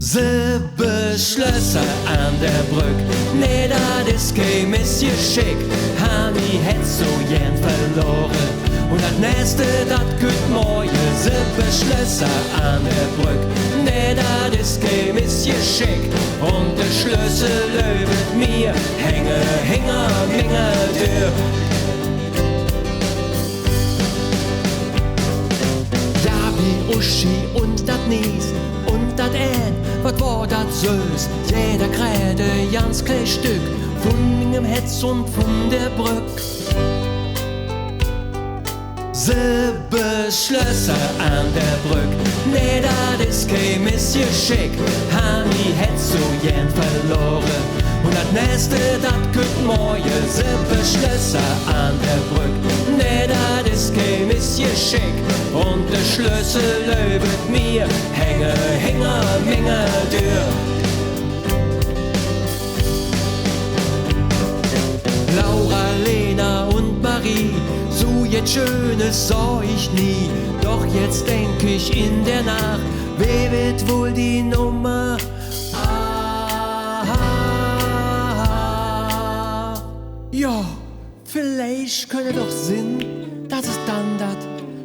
Sieben Schlösser an der Brück, nee, dat is kein Missgeschick. Hani het so gern verloren und das nächste, dat kütt morgen. Sieben Schlösser an der Brück, nee, dat is kein Missgeschick. Und der Schlüssel löbet mir, Minge, Tür. Ja, wie Uschi und dat Nies und dat wat war dat süß? Jeder kräde ganz klein Stück von mingem Hetz und von der Brück. Sieben Schlösser an der Brück, nee, dat is kein Missgeschick. Hani het so gern verloren und dat nächste, dat kütt morgen. Sieben Schlösser an der Brück, nee, dat is kein Missgeschick. Und der Schlüssel löbet mir, Minge, Tür. Laura, Lena und Marie, so jetzt Schönes sah ich nie. Doch jetzt denk ich in der Nacht, wer wird wohl die Nummer? Ja, vielleicht könnte doch Sinn, dass es dann dat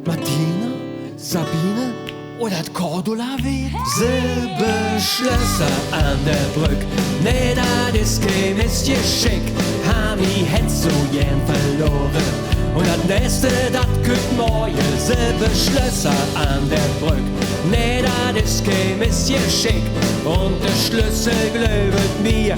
Martina, Sabine oder Cordula wird. Sieben Schlösser an der Brück, nee, dat is kein Missgeschick. Hani het so gern verloren und das nächste, dat kütt morgen. Sieben Schlösser an der Brück, nee, dat is kein Missgeschick. Und der Schlüssel glöbet mir,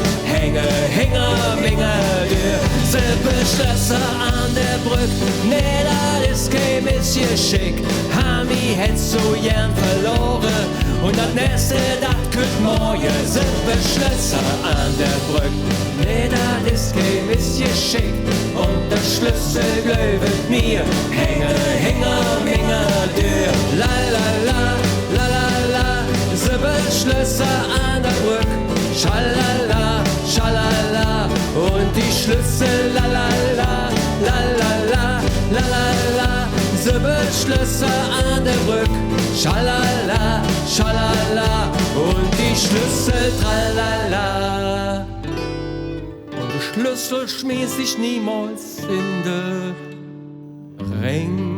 Minge, Tür. Sieben Schlösser an der Brück, nee, dat is kein Missgeschick. Hani het so gern verloren und das nächste, dat kütt morgen. Sieben Schlösser an der Brück, nee, dat is kein Missgeschick. Und der Schlüssel glöbet mir, Minge, Tür. La la la, la la la, sieben Schlösser an der Brück, schalala, schalala. Und die Schlüssel, la la la, la la la, la la la. Sieben Schlösser an der Brück, schalala, schalala. Und die Schlüssel, tralala. Und der Schlüssel schmiss ich niemals in den Ring.